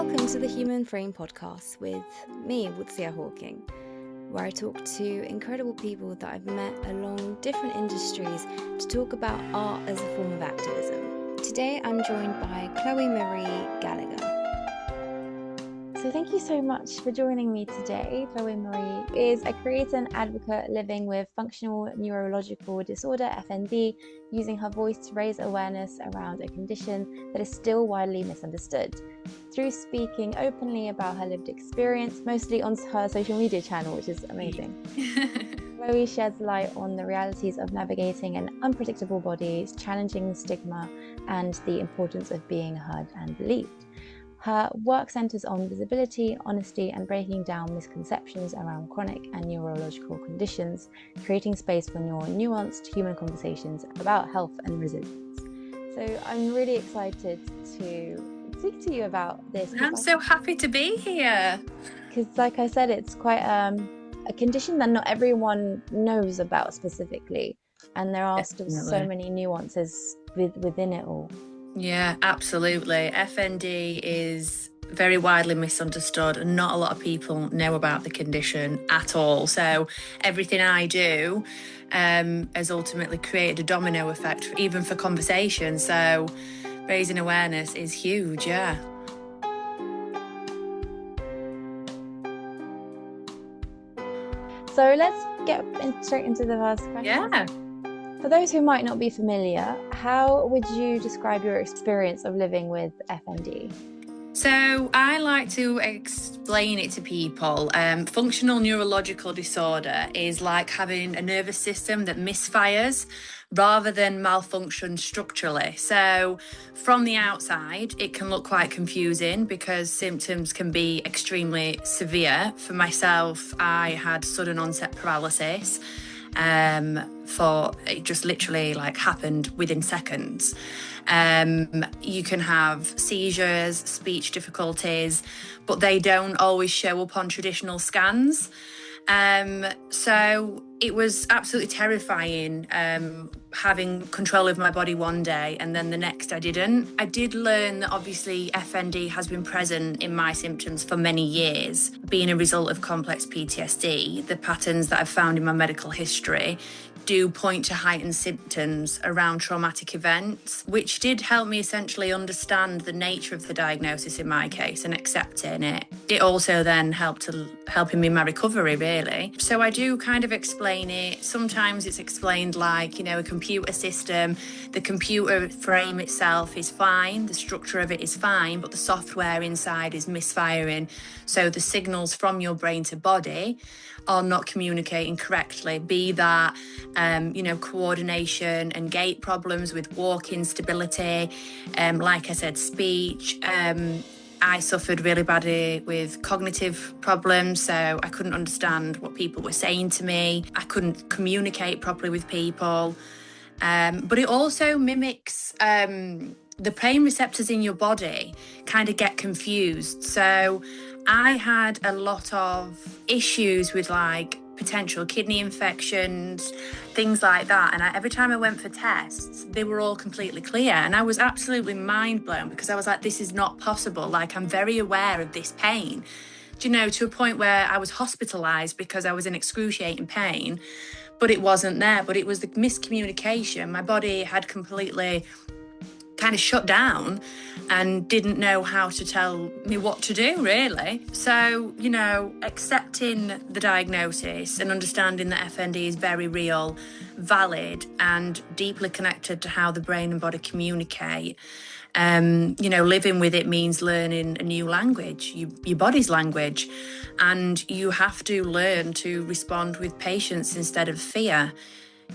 Welcome to the Human Frame podcast with me, Wutsia Hawking, where I talk to incredible people that I've met along different industries to talk about art as a form of activism. Today I'm joined by Chloe Marie Gallagher. So thank you so much for joining me today. Chloe Marie is a creator and advocate living with functional neurological disorder, FND, using her voice to raise awareness around a condition that is still widely misunderstood. Through speaking openly about her lived experience, mostly on her social media channel, which is amazing. Chloe sheds light on the realities of navigating an unpredictable body, challenging stigma, and the importance of being heard and believed. Her work centres on visibility, honesty, and breaking down misconceptions around chronic and neurological conditions, creating space for more nuanced human conversations about health and resilience. So I'm really excited to speak to you about this. I'm so happy to be here. Because like I said, it's quite a condition that not everyone knows about specifically. And there are still so many nuances within it all. Yeah, absolutely. FND is very widely misunderstood and not a lot of people know about the condition at all. So everything I do has ultimately created a domino effect, even for conversation. So raising awareness is huge, yeah. So let's get straight into the first question. Yeah. For those who might not be familiar, how would you describe your experience of living with FND? So I like to explain it to people. Functional neurological disorder is like having a nervous system that misfires rather than malfunction structurally. So from the outside, it can look quite confusing because symptoms can be extremely severe. For myself, I had sudden onset paralysis. It just literally happened within seconds. You can have seizures, speech difficulties, but they don't always show up on traditional scans. So it was absolutely terrifying having control of my body one day and then the next I didn't. I did learn that obviously FND has been present in my symptoms for many years. Being a result of complex PTSD, the patterns that I've found in my medical history do point to heightened symptoms around traumatic events, which did help me essentially understand the nature of the diagnosis in my case and accepting it. It also then helping me in my recovery, really. So I do kind of explain it. Sometimes it's explained like, a computer system. The computer frame itself is fine, the structure of it is fine, but the software inside is misfiring. So the signals from your brain to body are not communicating correctly, be that coordination and gait problems with walking stability, like I said, speech. I suffered really badly with cognitive problems, so I couldn't understand what people were saying to me. I couldn't communicate properly with people. But it also mimics the pain receptors in your body kind of get confused. So I had a lot of issues with potential kidney infections, things like that. And every time I went for tests, they were all completely clear. And I was absolutely mind blown because I was like, this is not possible. I'm very aware of this pain, to a point where I was hospitalized because I was in excruciating pain, but it wasn't there. But it was the miscommunication. My body had completely kind of shut down and didn't know how to tell me what to do, really. So, accepting the diagnosis and understanding that FND is very real, valid, and deeply connected to how the brain and body communicate. Living with it means learning a new language, your body's language, and you have to learn to respond with patience instead of fear.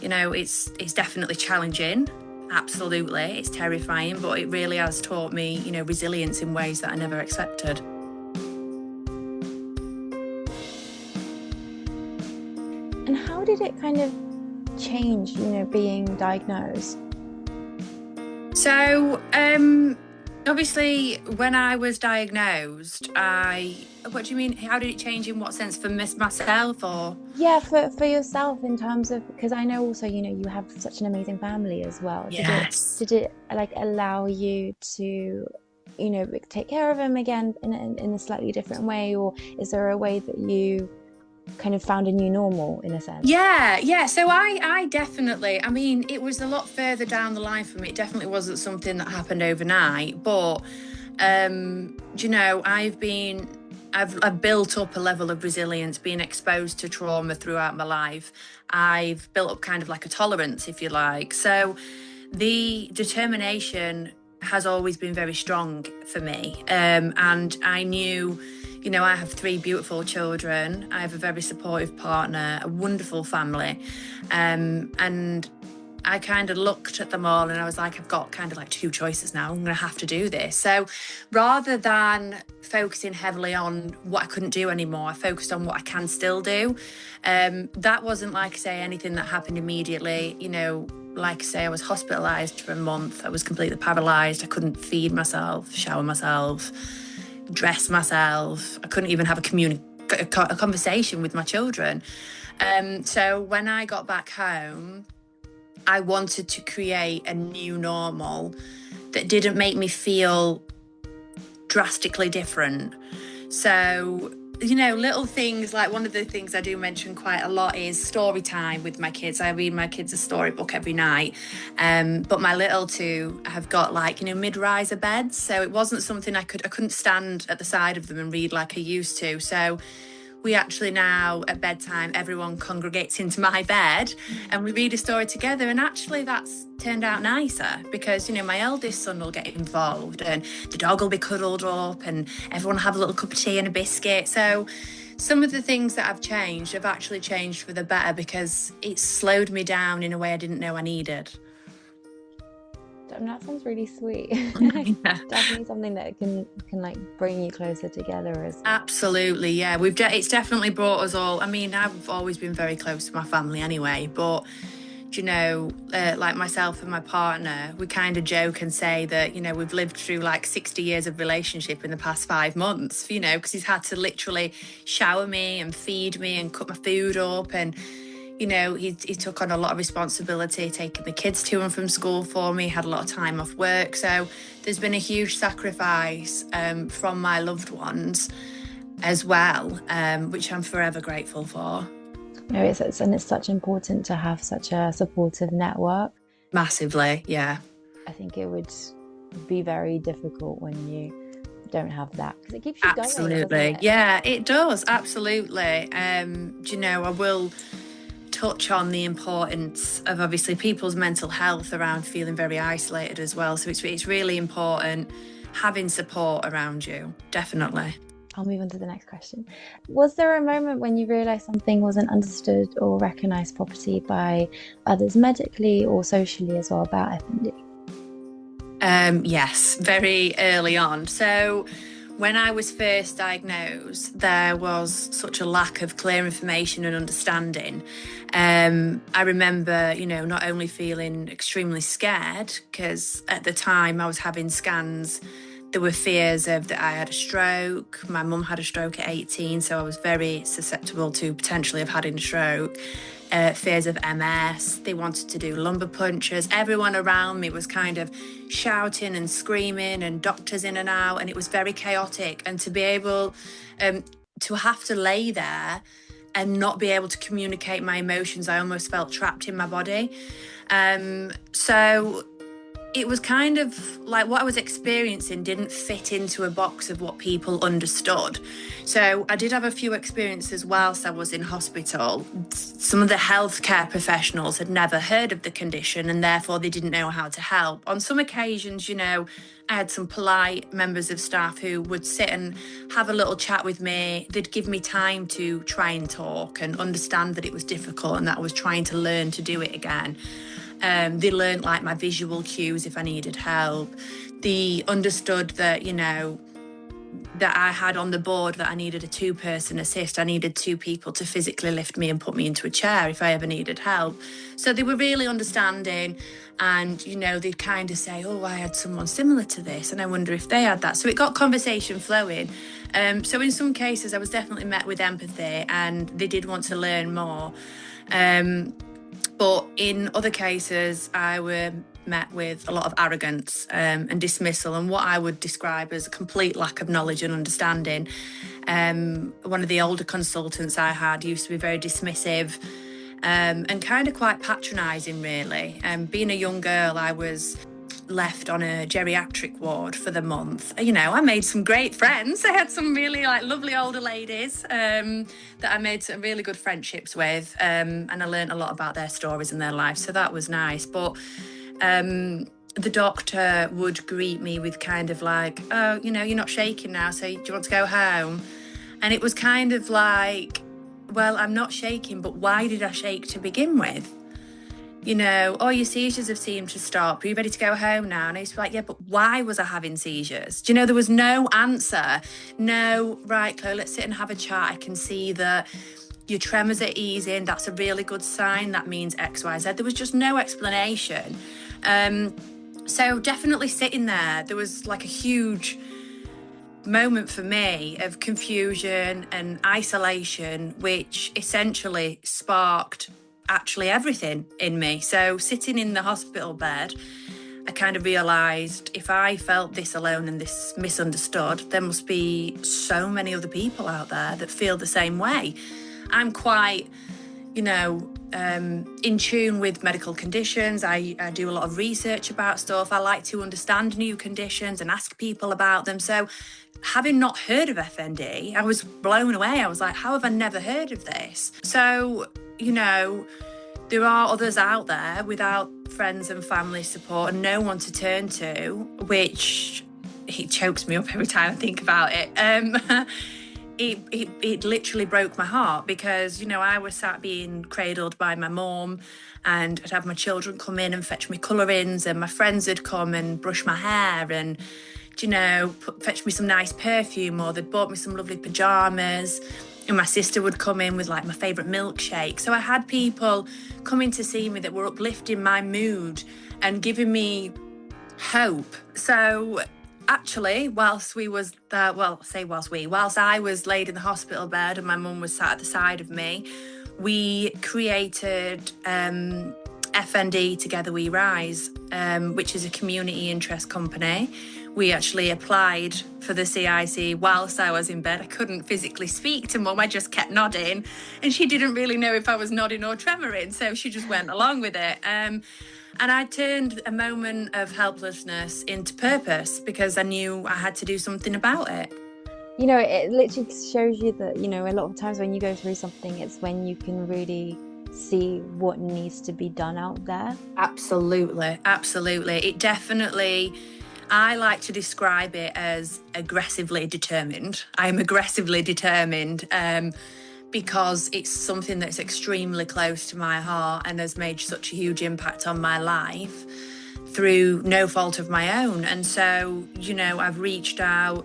It's definitely challenging. Absolutely, it's terrifying, but it really has taught me, resilience in ways that I never expected. And how did it kind of change, being diagnosed? So, obviously, when I was diagnosed, what do you mean? How did it change in what sense? For myself or? Yeah, for yourself in terms of, because I know also, you have such an amazing family as well. Yes. Did it allow you to take care of him again in a slightly different way, or is there a way that you kind of found a new normal in a sense? Yeah. So I definitely, I mean, it was a lot further down the line for me. It definitely wasn't something that happened overnight, but I've built up a level of resilience, being exposed to trauma throughout my life. I've built up kind of like a tolerance, if you like. So the determination has always been very strong for me. And I knew, I have 3 beautiful children. I have a very supportive partner, a wonderful family. And I kind of looked at them all and I was like, I've got kind of like 2 choices now. I'm going to have to do this. So rather than focusing heavily on what I couldn't do anymore, I focused on what I can still do. That wasn't, like I say, anything that happened immediately. Like I say, I was hospitalised for a month. I was completely paralysed. I couldn't feed myself, shower myself, dress myself. I couldn't even have a conversation with my children. So when I got back home, I wanted to create a new normal that didn't make me feel drastically different. So, little things, like one of the things I do mention quite a lot is story time with my kids. I read my kids a storybook every night. But my little 2 have got mid-riser beds. So it wasn't something I couldn't stand at the side of them and read like I used to. So we actually now at bedtime, everyone congregates into my bed and we read a story together. And actually that's turned out nicer because, my eldest son will get involved and the dog will be cuddled up and everyone will have a little cup of tea and a biscuit. So some of the things that have changed have actually changed for the better because it slowed me down in a way I didn't know I needed. That sounds really sweet. Definitely something that can bring you closer together as well. Absolutely, yeah. It's definitely brought us all. I mean, I've always been very close to my family anyway, but like myself and my partner, we kind of joke and say that, we've lived through 60 years of relationship in the past 5 months, because he's had to literally shower me and feed me and cook my food up. And, he took on a lot of responsibility, taking the kids to and from school for me, had a lot of time off work. So there's been a huge sacrifice from my loved ones as well, which I'm forever grateful for. No, it's such important to have such a supportive network. Massively, yeah. I think it would be very difficult when you don't have that because it keeps you going. Absolutely, yeah, it does. Absolutely. I will touch on the importance of obviously people's mental health around feeling very isolated as well. So it's really important having support around you, definitely. I'll move on to the next question. Was there a moment when you realised something wasn't understood or recognised properly by others medically or socially as well about FND? Yes, very early on. So when I was first diagnosed, there was such a lack of clear information and understanding. I remember, not only feeling extremely scared because at the time I was having scans. There were fears of that I had a stroke. My mum had a stroke at 18, so I was very susceptible to potentially have having a stroke. Fears of MS. They wanted to do lumbar punctures. Everyone around me was kind of shouting and screaming and doctors in and out, and it was very chaotic. And to be able to have to lay there and not be able to communicate my emotions, I almost felt trapped in my body. So it was kind of like what I was experiencing didn't fit into a box of what people understood. So I did have a few experiences whilst I was in hospital. Some of the healthcare professionals had never heard of the condition and therefore they didn't know how to help. On some occasions, I had some polite members of staff who would sit and have a little chat with me. They'd give me time to try and talk and understand that it was difficult and that I was trying to learn to do it again. They learned my visual cues if I needed help. They understood that, that I had on the board that I needed a 2-person assist. I needed 2 people to physically lift me and put me into a chair if I ever needed help. So they were really understanding and, they'd kind of say, oh, I had someone similar to this and I wonder if they had that. So it got conversation flowing. So in some cases I was definitely met with empathy and they did want to learn more. But in other cases, I met with a lot of arrogance and dismissal, and what I would describe as a complete lack of knowledge and understanding. One of the older consultants I had used to be very dismissive and kind of quite patronising, really. Being a young girl, I was left on a geriatric ward for the month. You know, I made some great friends. I had some really lovely older ladies that I made some really good friendships with, and I learned a lot about their stories and their lives, so that was nice. But the doctor would greet me with kind of like, oh, you know, you're not shaking now, so do you want to go home? And it was kind of like, well, I'm not shaking, but why did I shake to begin with? You know, oh, your seizures have seemed to stop. Are you ready to go home now? And I used to be like, yeah, but why was I having seizures? Do you know, there was no answer. No, right, Chloe, let's sit and have a chat. I can see that your tremors are easing. That's a really good sign. That means X, Y, Z. There was just no explanation. So definitely sitting there was like a huge moment for me of confusion and isolation, which essentially sparked actually everything in me. So sitting in the hospital bed, I kind of realised if I felt this alone and this misunderstood, there must be so many other people out there that feel the same way. I'm quite, you know, in tune with medical conditions. I do a lot of research about stuff. I like to understand new conditions and ask people about them. So having not heard of FND, I was blown away. I was like, how have I never heard of this? So, you know, there are others out there without friends and family support and no one to turn to, which it chokes me up every time I think about it. It literally broke my heart because, you know, I was sat being cradled by my mum, and I'd have my children come in and fetch me colourings, and my friends would come and brush my hair and, you know, fetch me some nice perfume, or they'd bought me some lovely pyjamas, and my sister would come in with like my favourite milkshake. So I had people coming to see me that were uplifting my mood and giving me hope. So actually, whilst I was laid in the hospital bed and my mum was sat at the side of me, we created FND Together We Rise, which is a community interest company. We actually applied for the CIC whilst I was in bed. I couldn't physically speak to mum. I just kept nodding, and she didn't really know if I was nodding or tremoring, so she just went along with it. And I turned a moment of helplessness into purpose because I knew I had to do something about it. You know, it literally shows you that, you know, a lot of times when you go through something, it's when you can really see what needs to be done out there. Absolutely. It definitely, I like to describe it as aggressively determined. I'm aggressively determined because it's something that's extremely close to my heart and has made such a huge impact on my life through no fault of my own. And so, you know, I've reached out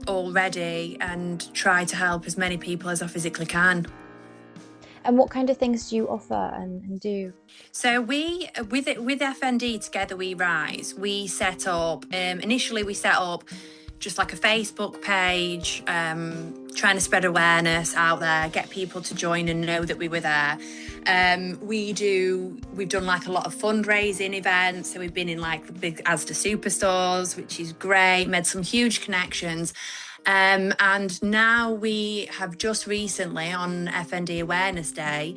already and tried to help as many people as I physically can. And what kind of things do you offer and do? So with FND Together We Rise, we set up, initially we set up just like a Facebook page, trying to spread awareness out there, get people to join and know that we were there. We've done like a lot of fundraising events. So we've been in like the big Asda superstores, which is great, made some huge connections. And now we have just recently on FND Awareness Day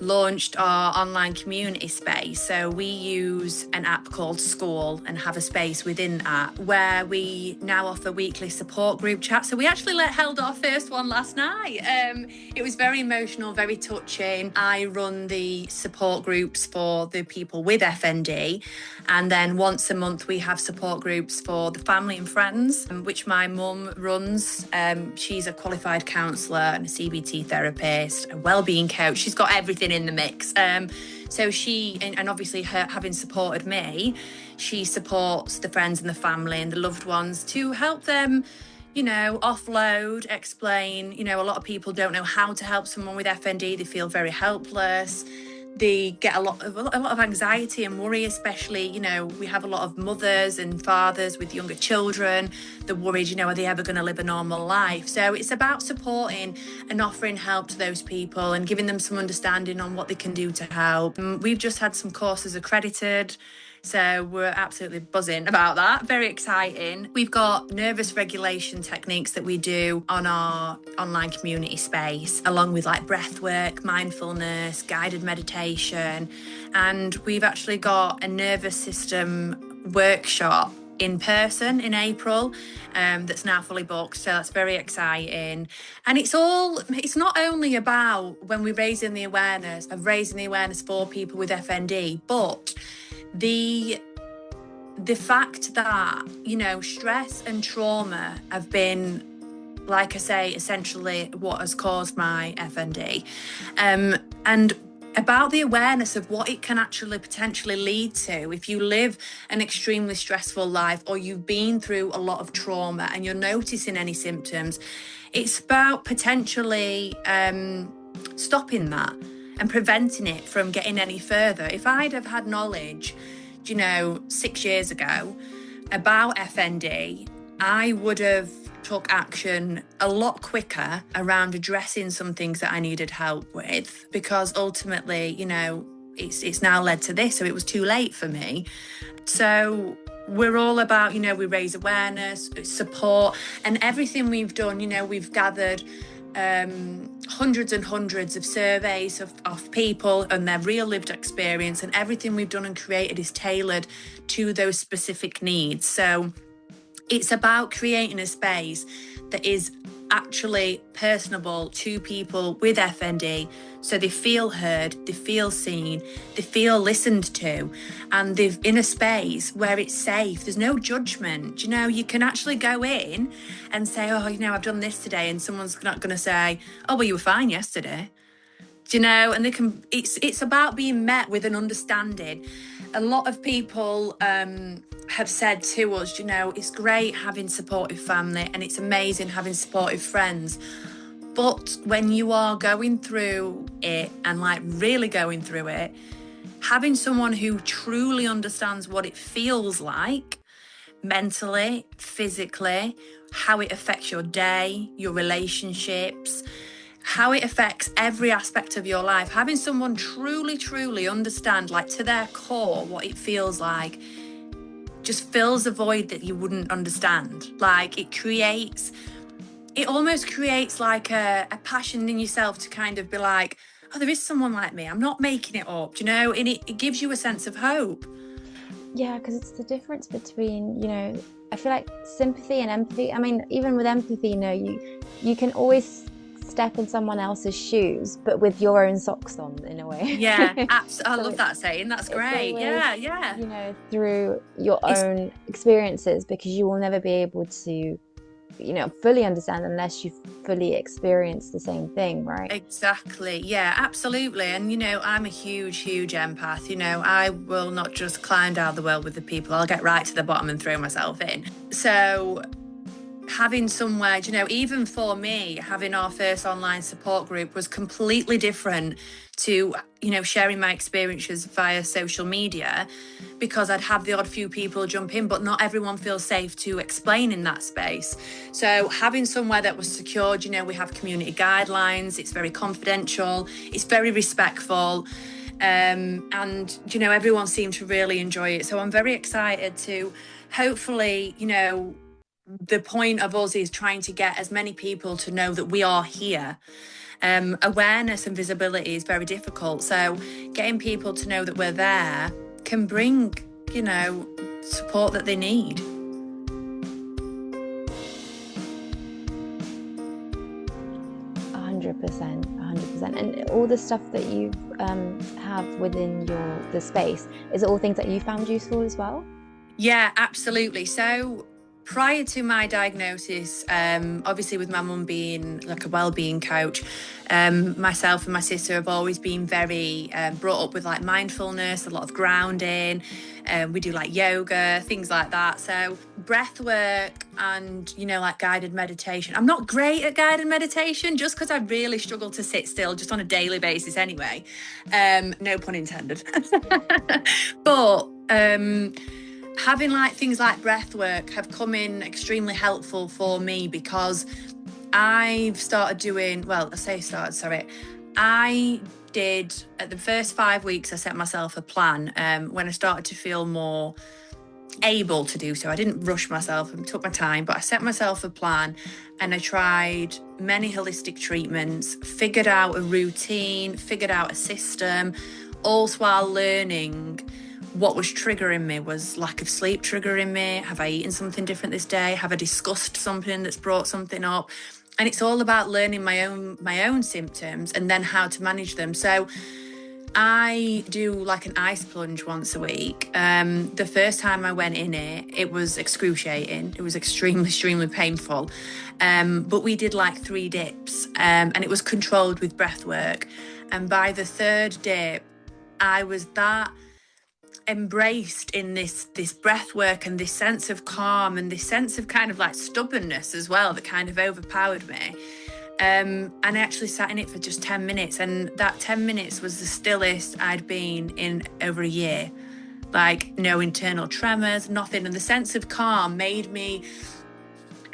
launched our online community space. So we use an app called School and have a space within that where we now offer weekly support group chats. So we actually held our first one last night. It was very emotional, very touching. I run the support groups for the people with FND, and then once a month we have support groups for the family and friends, which my mum runs. She's a qualified counsellor and a CBT therapist, a wellbeing coach. She's got everything in the mix. So she, and obviously her having supported me, she supports the friends and the family and the loved ones to help them, you know, offload, explain. You know, a lot of people don't know how to help someone with FND. They feel very helpless. they get a lot of anxiety and worry, especially, you know, we have a lot of mothers and fathers with younger children. They're worried, you know, are they ever going to live a normal life? So it's about supporting and offering help to those people and giving them some understanding on what they can do to help. And we've just had some courses accredited, so we're absolutely buzzing about that. Very exciting. We've got nervous regulation techniques that we do on our online community space, along with like breath work, mindfulness, guided meditation. And we've actually got a nervous system workshop in person in April that's now fully booked, so that's very exciting. And it's not only about when we're raising the awareness for people with FND, but the fact that, you know, stress and trauma have been, like I say, essentially what has caused my FND, and about the awareness of what it can actually potentially lead to if you live an extremely stressful life or you've been through a lot of trauma and you're noticing any symptoms. It's about potentially stopping that and preventing it from getting any further. If I'd have had knowledge, you know, 6 years ago about FND, I would have took action a lot quicker around addressing some things that I needed help with, because ultimately, you know, it's now led to this, so it was too late for me. So we're all about, you know, we raise awareness, support, and everything we've done, you know, we've gathered hundreds and hundreds of surveys of people and their real lived experience, and everything we've done and created is tailored to those specific needs. So it's about creating a space that is actually personable to people with FND, so they feel heard, they feel seen, they feel listened to, and they're in a space where it's safe. There's no judgment. You know, you can actually go in and say, oh, you know, I've done this today, and someone's not going to say, oh, well, you were fine yesterday. Do you know? And they can. It's about being met with an understanding. A lot of people have said to us, you know, it's great having supportive family and it's amazing having supportive friends. But when you are going through it and like really going through it, having someone who truly understands what it feels like mentally, physically, how it affects your day, your relationships, how it affects every aspect of your life, having someone truly understand, like to their core, what it feels like, just fills a void that you wouldn't understand. Like it almost creates like a passion in yourself to kind of be like, oh, there is someone like me, I'm not making it up, you know, and it gives you a sense of hope. Yeah, because it's the difference between, you know, I feel like sympathy and empathy. I mean, even with empathy, you know, you can always step in someone else's shoes, but with your own socks on, in a way. Yeah, absolutely. I love that saying. That's great. Always, yeah. You know, through your own experiences, because you will never be able to, you know, fully understand unless you fully experience the same thing, right? Exactly. Yeah, absolutely. And, you know, I'm a huge empath. You know, I will not just climb down the well with the people. I'll get right to the bottom and throw myself in. So having somewhere, you know, even for me, having our first online support group was completely different to, you know, sharing my experiences via social media, because I'd have the odd few people jump in, but not everyone feels safe to explain in that space. So having somewhere that was secured, you know, we have community guidelines, it's very confidential, it's very respectful, and, you know, everyone seemed to really enjoy it. So I'm very excited to hopefully, you know, the point of us is trying to get as many people to know that we are here. Awareness and visibility is very difficult. So getting people to know that we're there can bring, you know, support that they need. 100%. And all the stuff that you have within the space, is it all things that you found useful as well? Yeah, absolutely. So prior to my diagnosis, obviously with my mum being like a wellbeing coach, myself and my sister have always been very brought up with like mindfulness, a lot of grounding. We do like yoga, things like that. So breath work and, like guided meditation. I'm not great at guided meditation just because I really struggle to sit still just on a daily basis anyway. No pun intended. But having like things like breath work have come in extremely helpful for me because I've started doing, I did at the first 5 weeks, I set myself a plan when I started to feel more able to do so. I didn't rush myself and took my time, but I set myself a plan and I tried many holistic treatments, figured out a routine, figured out a system, all while learning what was triggering me. Was lack of sleep triggering me? Have I eaten something different this day? Have I discussed something that's brought something up? And it's all about learning my own symptoms and then how to manage them. So I do like an ice plunge once a week. The first time I went in it was excruciating. It was extremely painful. But we did like 3 dips and it was controlled with breath work. And by the 3rd dip, I was that embraced in this breath work and this sense of calm and this sense of kind of like stubbornness as well that kind of overpowered me. And I actually sat in it for just 10 minutes, and that 10 minutes was the stillest I'd been in over a year. Like no internal tremors, nothing. And the sense of calm made me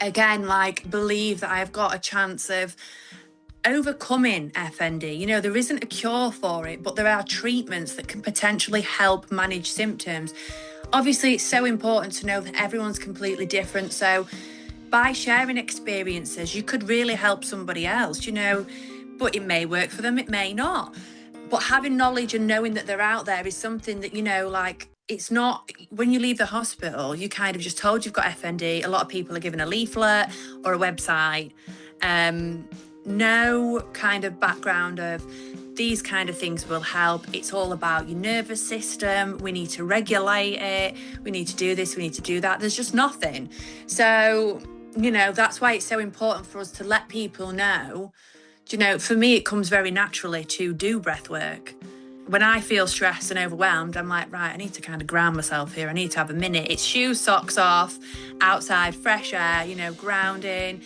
again like believe that I've got a chance of overcoming FND. There isn't a cure for it, but there are treatments that can potentially help manage symptoms. Obviously, it's so important to know that everyone's completely different. So by sharing experiences, you could really help somebody else, but it may work for them, it may not. But having knowledge and knowing that they're out there is something that, like, it's not, when you leave the hospital, you kind of just told you've got FND. A lot of people are given a leaflet or a website. No kind of background of these kind of things will help. It's all about your nervous system. We need to regulate it. We need to do this. We need to do that. There's just nothing. So, that's why it's so important for us to let people know. For me, it comes very naturally to do breath work. When I feel stressed and overwhelmed, I'm like, right, I need to kind of ground myself here. I need to have a minute. It's shoes, socks off, outside, fresh air, grounding,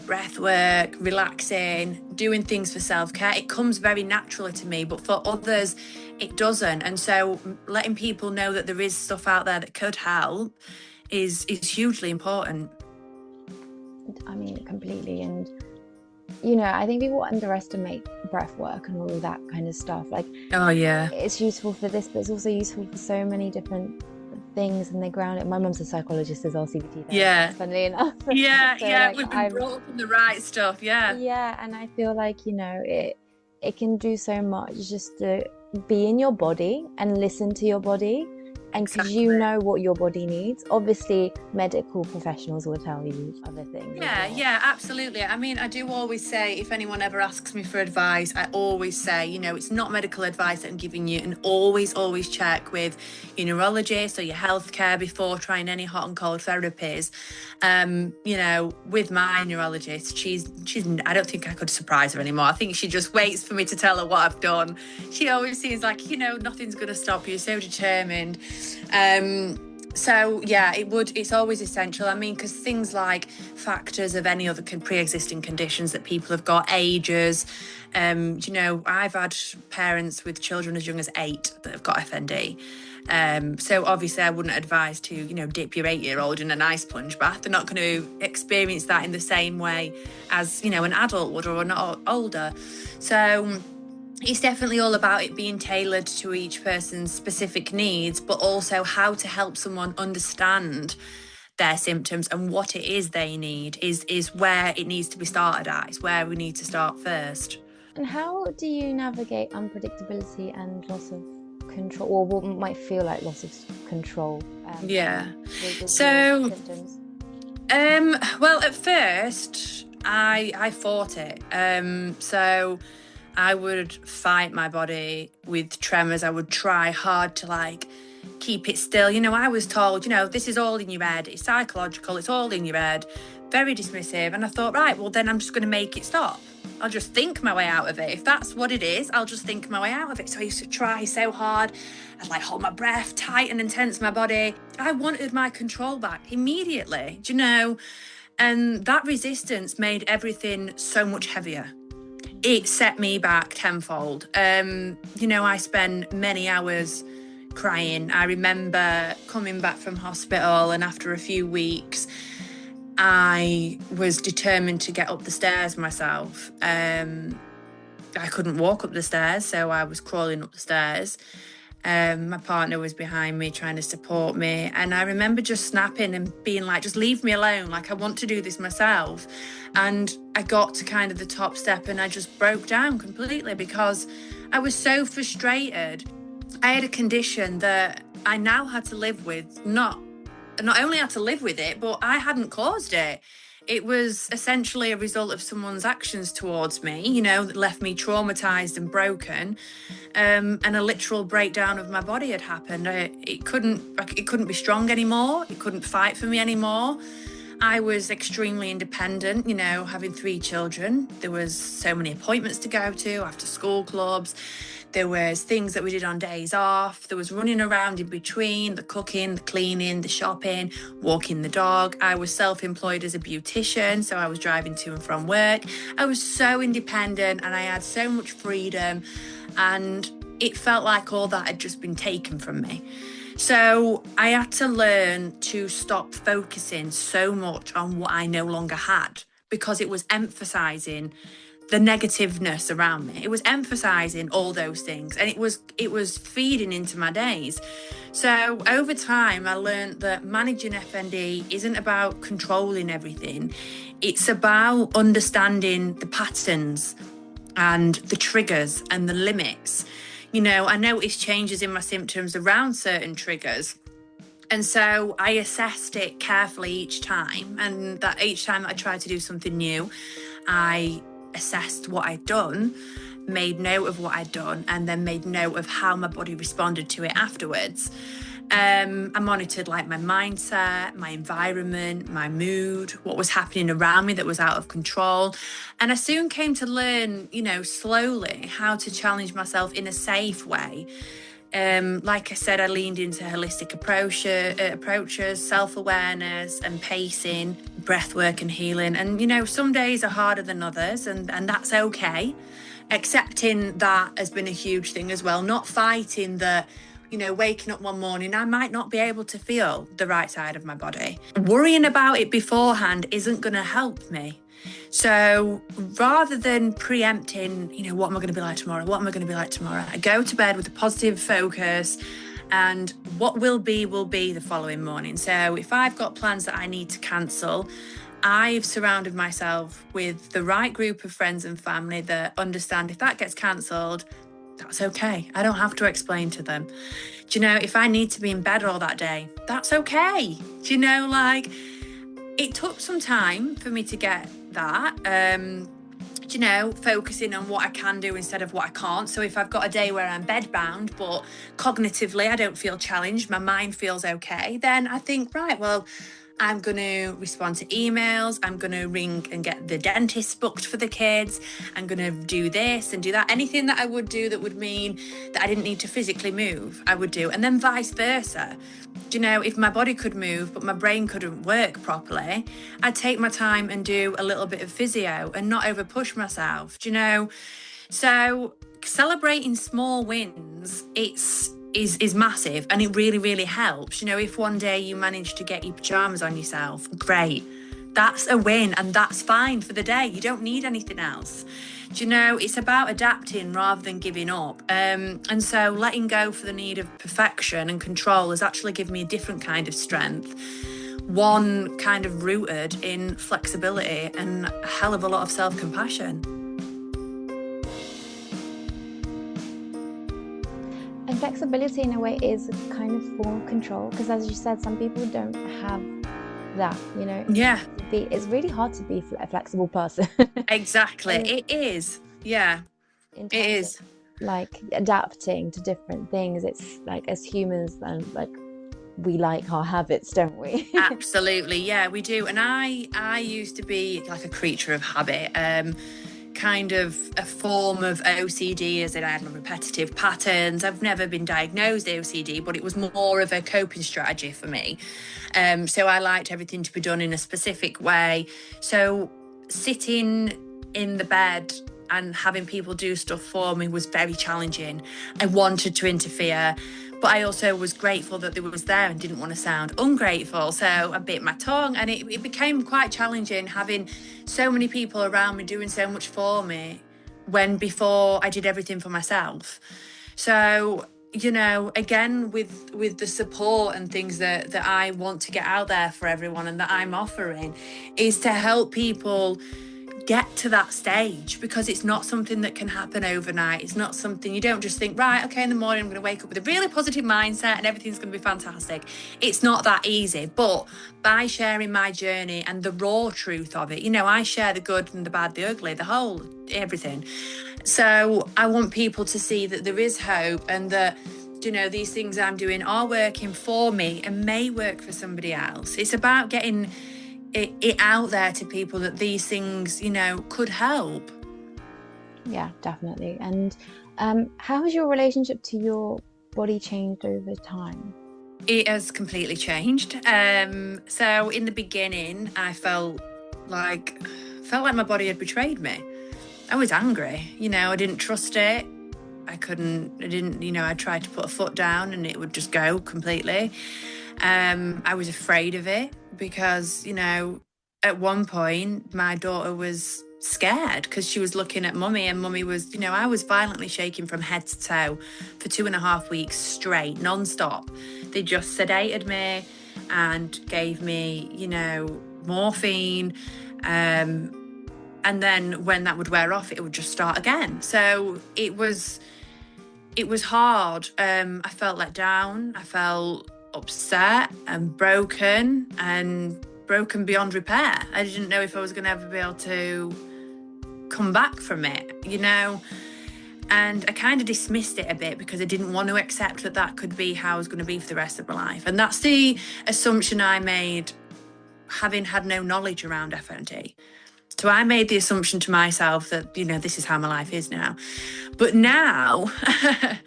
breath work, relaxing, doing things for self-care. It comes very naturally to me, but for others, it doesn't. And so letting people know that there is stuff out there that could help is hugely important. I mean, completely. And, I think people underestimate breath work and all of that kind of stuff. Like, oh, yeah. It's useful for this, but it's also useful for so many different things, and they ground it. My mum's a psychologist as well, CBT therapist, yeah, funnily enough. Yeah, so, yeah, like, we've been brought up in the right stuff, yeah. Yeah, and I feel like, it can do so much just to be in your body and listen to your body, and because you know what your body needs. Obviously, medical professionals will tell you other things. Yeah, absolutely. I mean, I do always say, if anyone ever asks me for advice, I always say, it's not medical advice that I'm giving you, and always check with your neurologist or your healthcare before trying any hot and cold therapies. With my neurologist, she's I don't think I could surprise her anymore. I think she just waits for me to tell her what I've done. She always seems like, nothing's going to stop you. So determined. So yeah, it's always essential. I mean, because things like factors of any other pre-existing conditions that people have got, ages, I've had parents with children as young as 8 that have got FND. So obviously I wouldn't advise to, dip your 8-year-old in an ice plunge bath. They're not going to experience that in the same way as, an adult would or an older. So it's definitely all about it being tailored to each person's specific needs, but also how to help someone understand their symptoms and what it is they need is where it needs to be started at. It's where we need to start first. And how do you navigate unpredictability and loss of control, or what might feel like loss of control? With so symptoms? Well, at first I fought it. So I would fight my body with tremors. I would try hard to keep it still. You know, I was told, you know, this is all in your head, it's psychological, it's all in your head, very dismissive. And I thought, right, well, then I'm just going to make it stop. I'll just think my way out of it. If that's what it is, I'll just think my way out of it. So I used to try so hard. I'd like hold my breath, tighten and tense my body. I wanted my control back immediately, do you know? And that resistance made everything so much heavier. It set me back tenfold. You know, I spent many hours crying. I remember coming back from hospital, and after a few weeks, I was determined to get up the stairs myself. I couldn't walk up the stairs, so I was crawling up the stairs. My partner was behind me trying to support me, and I remember just snapping and being like, just leave me alone, like I want to do this myself. And I got to kind of the top step and I just broke down completely because I was so frustrated. I had a condition that I now had to live with, not only had to live with it, but I hadn't caused it. It was essentially a result of someone's actions towards me, you know, that left me traumatized and broken. And a literal breakdown of my body had happened. It couldn't be strong anymore. It couldn't fight for me anymore. I was extremely independent, you know, having 3 children. There was so many appointments to go to, after school clubs. There was things that we did on days off. There was running around in between, the cooking, the cleaning, the shopping, walking the dog. I was self-employed as a beautician, so I was driving to and from work. I was so independent and I had so much freedom, and it felt like all that had just been taken from me. So I had to learn to stop focusing so much on what I no longer had, because it was emphasizing the negativeness around me. It was emphasizing all those things, and it was feeding into my days. So over time, I learned that managing FND isn't about controlling everything. It's about understanding the patterns and the triggers and the limits. You know, I noticed changes in my symptoms around certain triggers. And so I assessed it carefully each time. And that each time I tried to do something new, I assessed what I'd done, made note of what I'd done, and then made note of how my body responded to it afterwards. I monitored like my mindset, my environment, my mood, what was happening around me that was out of control. And I soon came to learn, you know, slowly how to challenge myself in a safe way. Like I said, I leaned into holistic approaches, self-awareness and pacing, breathwork and healing. And, you know, some days are harder than others, and that's okay. Accepting that has been a huge thing as well, not fighting that, you know, waking up one morning, I might not be able to feel the right side of my body. Worrying about it beforehand isn't going to help me. So rather than preempting, you know, what am I going to be like tomorrow? What am I going to be like tomorrow? I go to bed with a positive focus, and what will be the following morning. So if I've got plans that I need to cancel, I've surrounded myself with the right group of friends and family that understand if that gets cancelled, that's okay. I don't have to explain to them. Do you know, if I need to be in bed all that day, that's okay. Do you know, like, it took some time for me to get that, you know, focusing on what I can do instead of what I can't. So if I've got a day where I'm bedbound, but cognitively I don't feel challenged, my mind feels okay, then I think, right, well, I'm going to respond to emails. I'm going to ring and get the dentist booked for the kids. I'm going to do this and do that. Anything that I would do that would mean that I didn't need to physically move, I would do. And then vice versa. Do you know, if my body could move, but my brain couldn't work properly, I'd take my time and do a little bit of physio and not over push myself. Do you know? So celebrating small wins, is massive, and it really, really helps. You know, if one day you manage to get your pajamas on yourself, great. That's a win, and that's fine for the day. You don't need anything else. Do you know, it's about adapting rather than giving up. And so letting go for the need of perfection and control has actually given me a different kind of strength. One kind of rooted in flexibility and a hell of a lot of self-compassion. And flexibility in a way is a kind of form of control, because as you said, some people don't have that, you know. Yeah. It's really hard to be a flexible person. Exactly. It is. Yeah. It is. like adapting to different things. It's like, as humans, and like, we like our habits, don't we? Absolutely, yeah, we do. And I used to be like a creature of habit, kind of a form of OCD, as in I had repetitive patterns. I've never been diagnosed OCD, but it was more of a coping strategy for me. So I liked everything to be done in a specific way. So sitting in the bed and having people do stuff for me was very challenging. I wanted to interfere, but I also was grateful that they was there and didn't want to sound ungrateful. So I bit my tongue, and it became quite challenging having so many people around me doing so much for me when before I did everything for myself. So, you know, again, with the support and things that I want to get out there for everyone and that I'm offering, is to help people get to that stage, because it's not something that can happen overnight. It's not something, you don't just think, right, okay, in the morning I'm going to wake up with a really positive mindset and everything's going to be fantastic. It's not that easy. But by sharing my journey and the raw truth of it, you know, I share the good and the bad, the ugly, the whole, everything. So I want people to see that there is hope, and that, you know, these things I'm doing are working for me and may work for somebody else. It's about getting it out there to people that these things, you know, could help. Yeah, definitely. And how has your relationship to your body changed over time? It has completely changed. So in the beginning, I felt like my body had betrayed me. I was angry, you know, I didn't trust it. I didn't, you know, I tried to put a foot down and it would just go completely. I was afraid of it because, you know, at one point my daughter was scared because she was looking at mummy, and mummy was, you know, I was violently shaking from head to toe for 2.5 weeks straight, non-stop. They just sedated me and gave me, you know, morphine. And then when that would wear off, it would just start again. So it was hard. I felt let down. I felt upset and broken beyond repair. I didn't know if I was going to ever be able to come back from it, you know. And I kind of dismissed it a bit because I didn't want to accept that could be how I was going to be for the rest of my life. And that's the assumption I made, having had no knowledge around FND. So I made the assumption to myself that, you know, this is how my life is now. But now,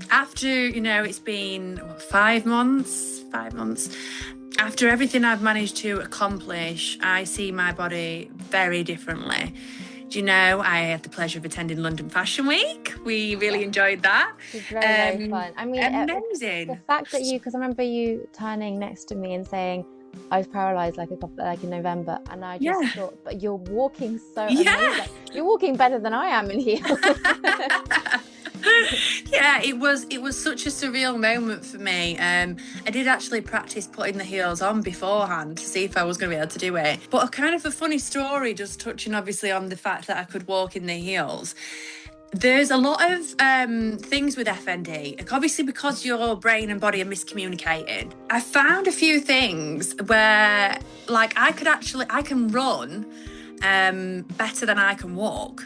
after, you know, it's been 5 months, after everything I've managed to accomplish, I see my body very differently. Do you know, I had the pleasure of attending London Fashion Week. We really enjoyed that. It was very, very fun. I mean, amazing. The fact that because I remember you turning next to me and saying, I was paralysed like in November, and I just thought, but you're walking so amazing. You're walking better than I am in heels. Yeah, it was such a surreal moment for me. I did actually practice putting the heels on beforehand to see if I was going to be able to do it. But a kind of a funny story, just touching obviously on the fact that I could walk in the heels. There's a lot of things with FND, obviously because your brain and body are miscommunicating. I found a few things where, like, I can run better than I can walk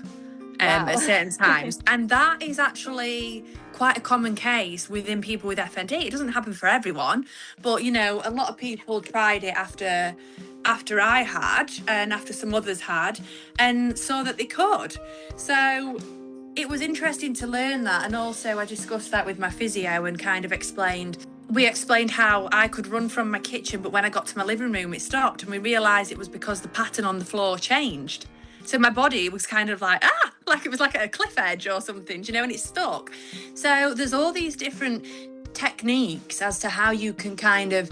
at certain times. And that is actually quite a common case within people with FND. It doesn't happen for everyone, but, you know, a lot of people tried it after I had and after some others had, and saw that they could. So it was interesting to learn that, and also I discussed that with my physio and kind of explained how I could run from my kitchen, but when I got to my living room it stopped, and we realised it was because the pattern on the floor changed. So my body was kind of like it was like at a cliff edge or something, you know, and it stuck. So there's all these different techniques as to how you can kind of,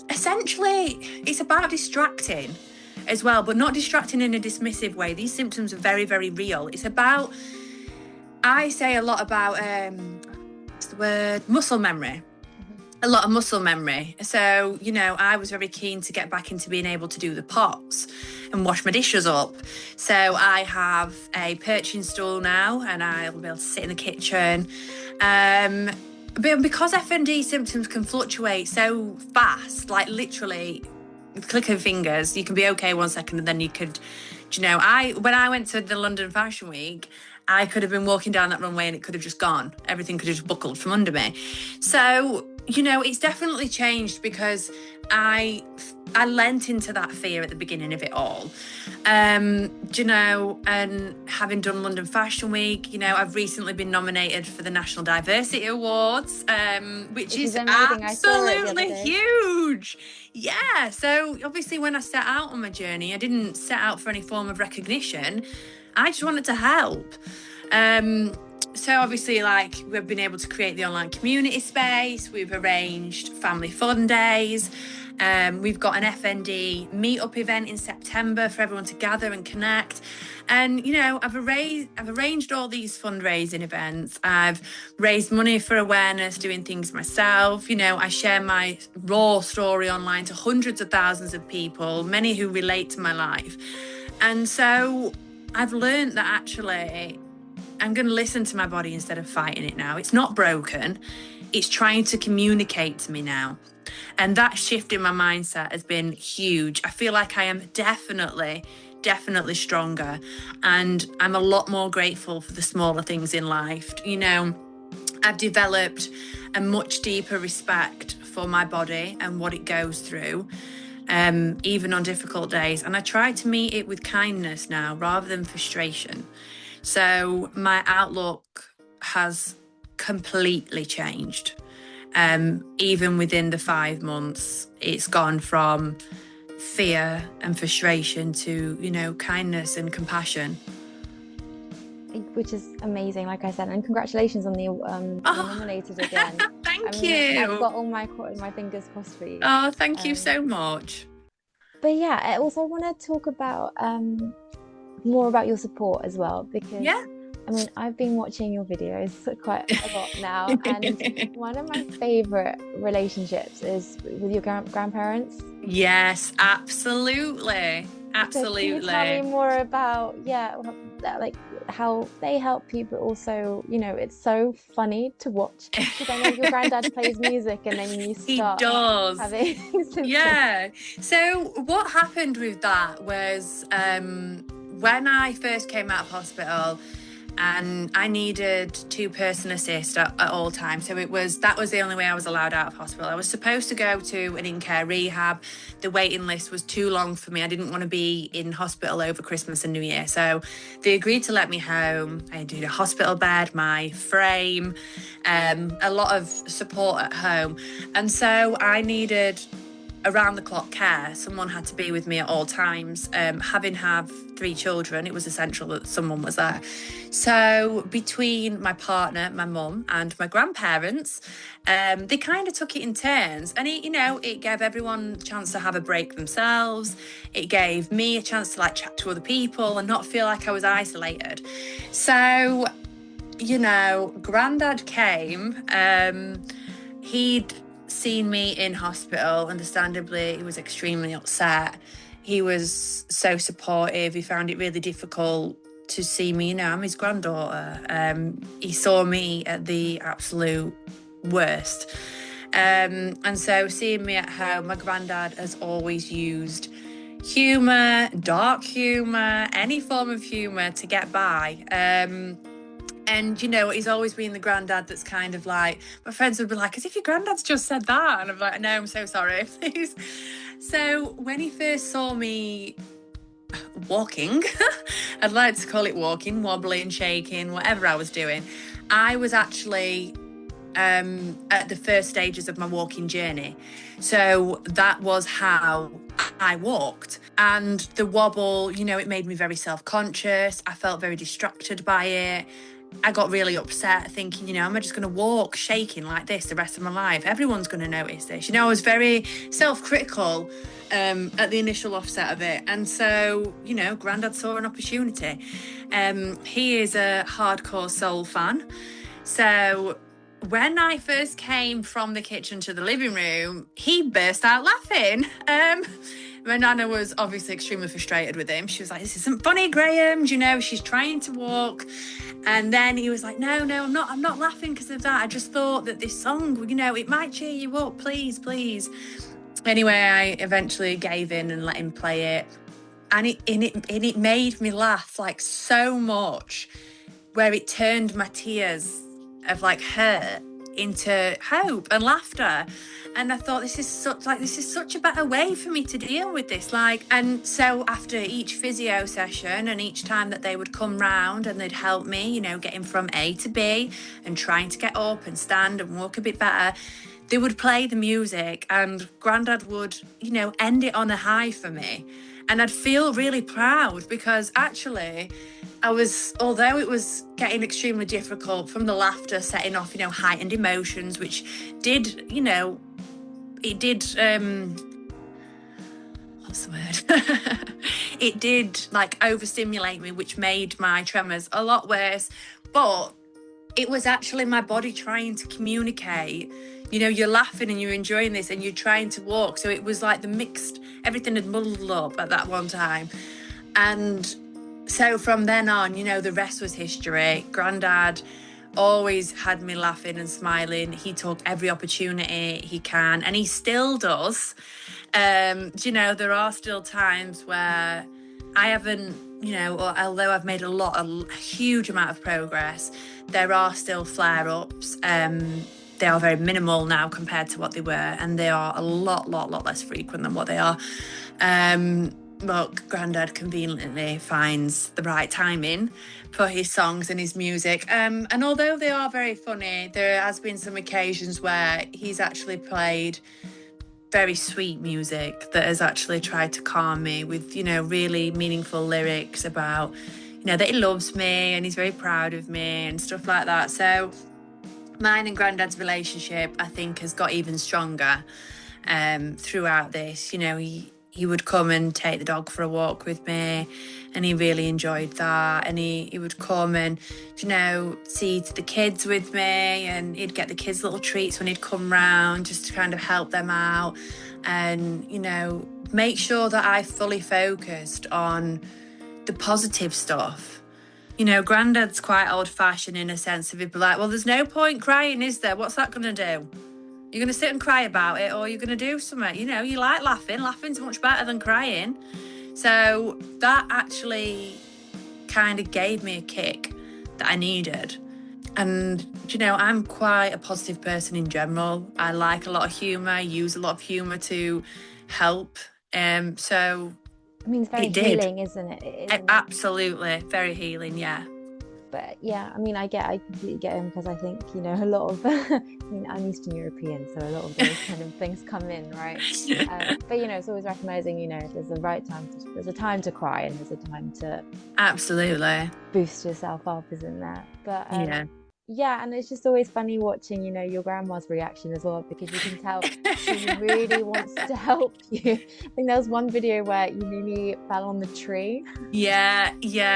essentially, it's about distracting as well, but not distracting in a dismissive way. These symptoms are very, very real. It's about, I say a lot about, what's the word? Muscle memory. A lot of muscle memory. So, you know, I was very keen to get back into being able to do the pots and wash my dishes up. So I have a perching stool now, and I'll be able to sit in the kitchen. But because FND symptoms can fluctuate so fast, like literally with click of fingers, you can be okay 1 second and then you could, you know, when I went to the London Fashion Week, I could have been walking down that runway and it could have just gone. Everything could have just buckled from under me. So, it's definitely changed because I lent into that fear at the beginning of it all. And having done London Fashion Week, I've recently been nominated for the National Diversity Awards, which is amazing. absolutely huge. Yeah. So obviously when I set out on my journey, I didn't set out for any form of recognition. I just wanted to help. So obviously, we've been able to create the online community space. We've arranged family fun days. We've got an FND meetup event in September for everyone to gather and connect. And, I've arranged all these fundraising events. I've raised money for awareness, doing things myself. I share my raw story online to hundreds of thousands of people, many who relate to my life. And so I've learned that actually I'm going to listen to my body instead of fighting it now. It's not broken. It's trying to communicate to me now. And that shift in my mindset has been huge. I feel like I am definitely stronger. And I'm a lot more grateful for the smaller things in life. I've developed a much deeper respect for my body and what it goes through, even on difficult days. And I try to meet it with kindness now rather than frustration. So my outlook has completely changed. Even within the 5 months, it's gone from fear and frustration to, kindness and compassion. Which is amazing, like I said, and congratulations on the you're nominated again. Thank you. I've got all my fingers crossed for you. Oh, thank you so much. But yeah, I also want to talk about more about your support as well, because I've been watching your videos quite a lot now, and one of my favorite relationships is with your grandparents. Yes, absolutely. So can you tell me more about how they help you, but also it's so funny to watch, because I know your granddad plays music and then you start having yeah. So what happened with that was when I first came out of hospital, and I needed 2-person assist at all times. So that was the only way I was allowed out of hospital. I was supposed to go to an in-care rehab. The waiting list was too long for me. I didn't want to be in hospital over Christmas and New Year. So they agreed to let me home. I did a hospital bed, my frame, a lot of support at home. And so I needed around-the-clock care. Someone had to be with me at all times. Having 3 children, it was essential that someone was there. So between my partner, my mum, and my grandparents, they kind of took it in turns. And it gave everyone a chance to have a break themselves. It gave me a chance to chat to other people and not feel like I was isolated. So, Granddad came. He'd seen me in hospital. Understandably, he was extremely upset. He was so supportive. He found it really difficult to see me. I'm his granddaughter. He saw me at the absolute worst. And so seeing me at home, my granddad has always used humour, dark humour, any form of humour to get by. And, he's always been the granddad that's kind of my friends would be like, as if your granddad's just said that. And I'm like, no, I'm so sorry, please. So when he first saw me walking, I'd like to call it walking, wobbling, shaking, whatever I was doing, I was actually at the first stages of my walking journey. So that was how I walked. And the wobble, it made me very self-conscious. I felt very distracted by it. I got really upset thinking, am I just going to walk shaking like this the rest of my life? Everyone's going to notice this. I was very self-critical at the initial offset of it. And so, Grandad saw an opportunity. He is a hardcore soul fan. So when I first came from the kitchen to the living room, he burst out laughing. My nana was obviously extremely frustrated with him. She was like, this isn't funny, Graham. She's trying to walk. And then he was like, no, I'm not laughing because of that. I just thought that this song, it might cheer you up. Please. Anyway, I eventually gave in and let him play it. And it made me laugh so much where it turned my tears of like hurt into hope and laughter. And I thought, this is such a better way for me to deal with this. And so after each physio session and each time that they would come round and they'd help me, getting from A to B and trying to get up and stand and walk a bit better, they would play the music and Grandad would, end it on a high for me. And I'd feel really proud because actually although it was getting extremely difficult from the laughter setting off, heightened emotions, which did, what's the word? It did overstimulate me, which made my tremors a lot worse. But it was actually my body trying to communicate. You're laughing and you're enjoying this and you're trying to walk. So it was like everything had muddled up at that one time. And so from then on, the rest was history. Grandad always had me laughing and smiling. He took every opportunity he can, and he still does. There are still times where I haven't, although I've made a huge amount of progress, there are still flare-ups. They are very minimal now compared to what they were, and they are a lot less frequent than what they are. Look, Grandad conveniently finds the right timing for his songs and his music. And although they are very funny, there has been some occasions where he's actually played very sweet music that has actually tried to calm me with, really meaningful lyrics about, that he loves me and he's very proud of me and stuff like that. So mine and Grandad's relationship, I think, has got even stronger throughout this. He would come and take the dog for a walk with me and he really enjoyed that. And he would come and, see to the kids with me and he'd get the kids little treats when he'd come round just to kind of help them out and, make sure that I fully focused on the positive stuff. Grandad's quite old-fashioned in a sense of he'd be like, well, there's no point crying, is there? What's that going to do? You're going to sit and cry about it or you're going to do something. You like laughing. Laughing's much better than crying. So that actually kind of gave me a kick that I needed. And, I'm quite a positive person in general. I like a lot of humour, use a lot of humour to help. So I mean, it's very healing, isn't it? Absolutely. Very healing, yeah. But yeah, I mean, I completely get him because I think, a lot of, I'm Eastern European, so a lot of those kind of things come in, right? But, it's always recognizing, there's a right time, there's a time to cry and there's a time to absolutely boost yourself up, isn't there? But yeah, and it's just always funny watching, your grandma's reaction as well, because you can tell she really wants to help you. I think there was one video where you nearly fell on the tree. Yeah.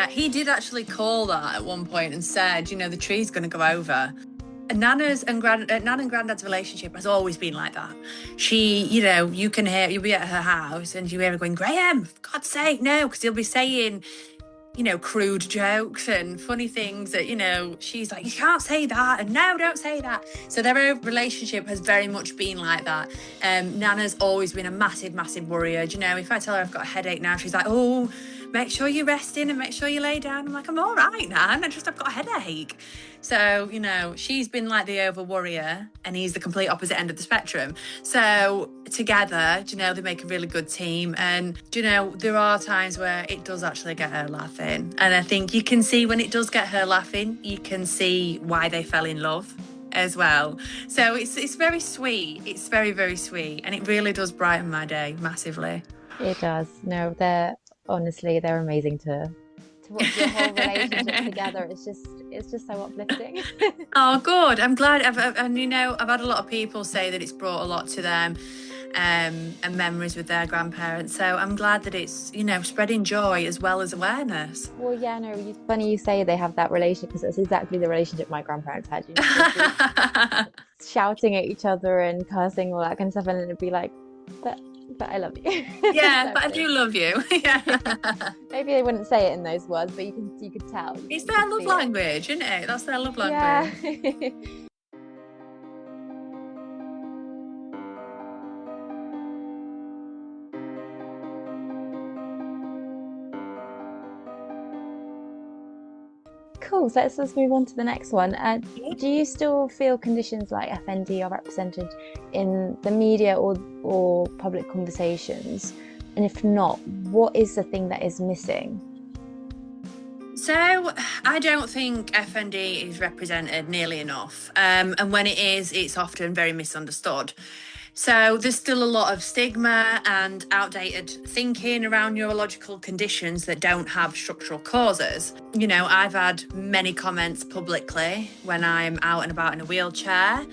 He did actually call that at one point and said, the tree's going to go over. Nana and Grandad's relationship has always been like that. She, you can hear, you'll be at her house and you hear her going, Graham, for God's sake, no, because he'll be saying, crude jokes and funny things that, she's like, you can't say that, and no, don't say that. So their relationship has very much been like that. Nana's always been a massive worrier. If I tell her I've got a headache now, she's like, oh, make sure you're resting and make sure you lay down. I'm like, I'm all right, Nan, I've got a headache. So, she's been like the over worrier and he's the complete opposite end of the spectrum. So together, they make a really good team. And, there are times where it does actually get her laughing. And I think you can see when it does get her laughing, you can see why they fell in love as well. So it's very sweet. It's very, very sweet. And it really does brighten my day massively. It does. No, they're amazing to watch your whole relationship together. It's just so uplifting. Oh, good. I'm glad. I've had a lot of people say that it's brought a lot to them, and memories with their grandparents. So I'm glad that it's spreading joy as well as awareness. Well, yeah, no, it's funny you say they have that relationship because it's exactly the relationship my grandparents had. Shouting at each other and cursing, all that kind of stuff, and it'd be like, but I love you. Yeah, but I do love you. Yeah. Maybe they wouldn't say it in those words, but you could tell. It's their love language, isn't it? That's their love language. Yeah. Cool. So let's move on to the next one. Do you still feel conditions like FND are represented in the media or public conversations? And if not, what is the thing that is missing? So I don't think FND is represented nearly enough. And when it is, it's often very misunderstood. So there's still a lot of stigma and outdated thinking around neurological conditions that don't have structural causes. You know, I've had many comments publicly when I'm out and about in a wheelchair.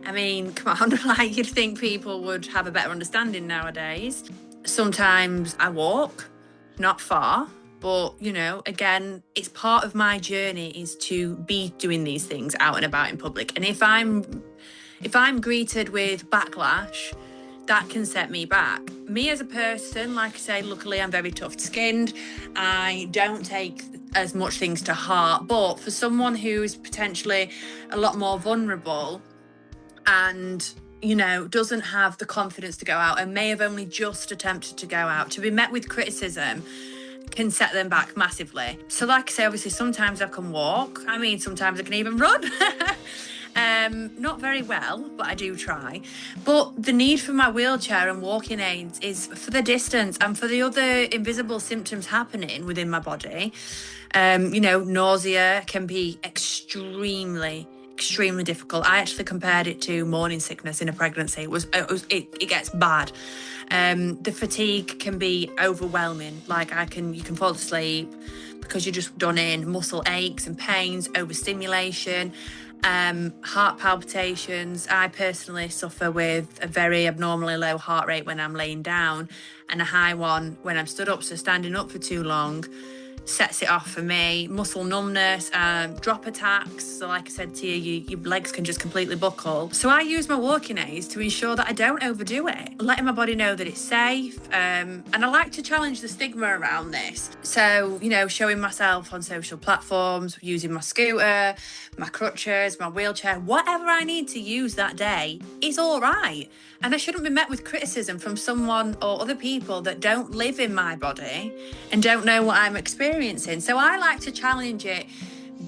I mean, come on, like, you'd think people would have a better understanding nowadays. Sometimes I walk, not far, but, you know, again, it's part of my journey is to be doing these things out and about in public. And if I'm greeted with backlash, that can set me back. Me as a person, like I say, luckily I'm very tough-skinned. I don't take as much things to heart. But for someone who's potentially a lot more vulnerable and, you know, doesn't have the confidence to go out and may have only just attempted to go out, to be met with criticism can set them back massively. So like I say, obviously, sometimes I can walk. I mean, sometimes I can even run. Not very well, but I do try. But the need for my wheelchair and walking aids is for the distance and for the other invisible symptoms happening within my body. You know, nausea can be extremely difficult. I actually compared it to morning sickness in a pregnancy. It gets bad. The fatigue can be overwhelming. Like you can fall asleep because you're just done in. Muscle aches and pains, overstimulation, heart palpitations. I personally suffer with a very abnormally low heart rate when I'm laying down and a high one when I'm stood up. So standing up for too long sets it off for me. Muscle numbness, drop attacks. So like I said to you, your legs can just completely buckle. So I use my walking aids to ensure that I don't overdo it, letting my body know that it's safe. And I like to challenge the stigma around this. So, you know, showing myself on social platforms, using my scooter, my crutches, my wheelchair, whatever I need to use that day is all right. And I shouldn't be met with criticism from someone or other people that don't live in my body and don't know what I'm experiencing. So I like to challenge it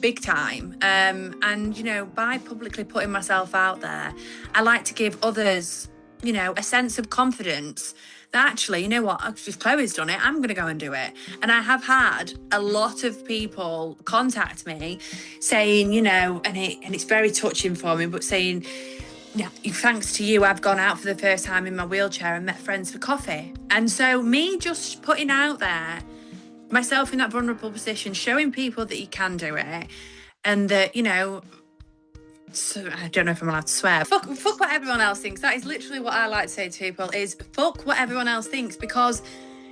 big time. And, you know, by publicly putting myself out there, I like to give others, you know, a sense of confidence that actually, you know what, if Chloe's done it, I'm going to go and do it. And I have had a lot of people contact me saying, you know, and it's very touching for me, but saying, yeah, thanks to you, I've gone out for the first time in my wheelchair and met friends for coffee. And so me just putting out there, myself in that vulnerable position, showing people that you can do it and that, you know, so I don't know if I'm allowed to swear. Fuck what everyone else thinks. That is literally what I like to say to people is fuck what everyone else thinks because,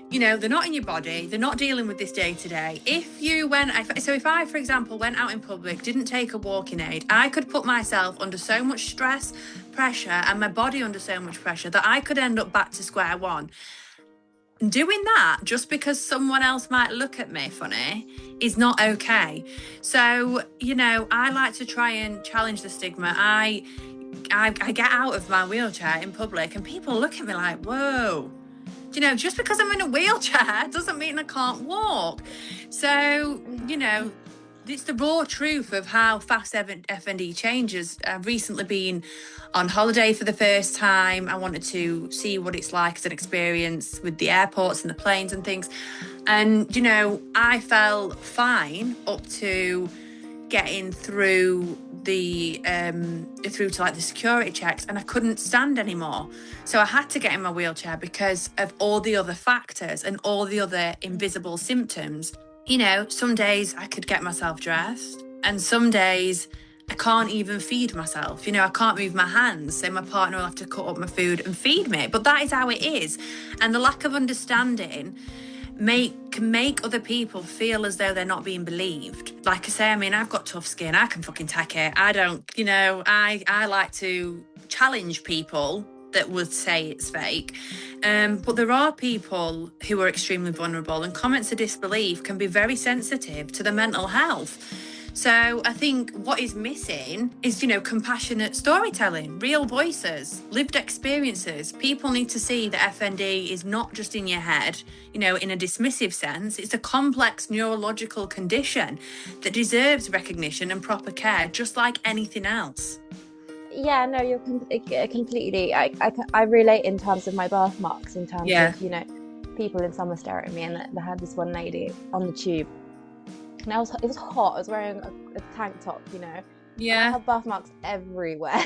you know, they're not in your body. They're not dealing with this day to day. If I, for example, went out in public, didn't take a walking aid, I could put myself under so much stress, pressure, and my body under so much pressure that I could end up back to square one. Doing that just because someone else might look at me funny is not okay. So, you know, I like to try and challenge the stigma. I get out of my wheelchair in public and people look at me like, whoa. You know, just because I'm in a wheelchair doesn't mean I can't walk. So, you know, it's the raw truth of how fast FND changes. I've recently been on holiday for the first time. I wanted to see what it's like as an experience with the airports and the planes and things. And, you know, I felt fine up to getting through through to like the security checks, and I couldn't stand anymore. So I had to get in my wheelchair because of all the other factors and all the other invisible symptoms. You know, some days I could get myself dressed and some days I can't even feed myself. You know, I can't move my hands, so my partner will have to cut up my food and feed me. But that is how it is. And the lack of understanding can make other people feel as though they're not being believed. Like I say, I mean, I've got tough skin. I can fucking take it. I don't, you know, I like to challenge people that would say it's fake. But there are people who are extremely vulnerable, and comments of disbelief can be very sensitive to their mental health. So I think what is missing is, compassionate storytelling, real voices, lived experiences. People need to see that FND is not just in your head, in a dismissive sense. It's a complex neurological condition that deserves recognition and proper care, just like anything else. Yeah, no, you're completely. I relate in terms of my birthmarks, in terms of, people in summer stare at me, and they had this one lady on the tube. And it was hot. I was wearing a tank top, Yeah. I had birthmarks everywhere.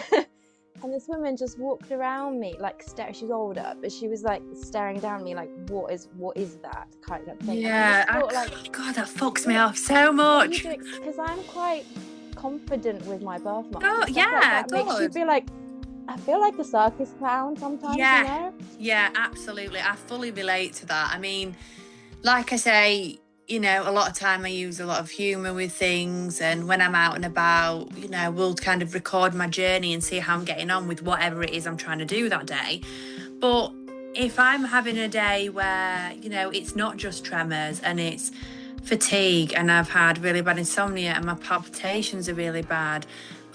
And this woman just walked around me, like, she was older, but she was like staring down at me, like, what is that kind of thing? Yeah. God, that fucks me off so much. Because I'm quite confident with my birthmarks. Oh, yeah, that makes you feel like, I feel like a circus clown sometimes, Yeah, absolutely. I fully relate to that. I mean, like I say, a lot of time I use a lot of humour with things, and when I'm out and about, we'll kind of record my journey and see how I'm getting on with whatever it is I'm trying to do that day. But if I'm having a day where, it's not just tremors and it's fatigue, and I've had really bad insomnia and my palpitations are really bad,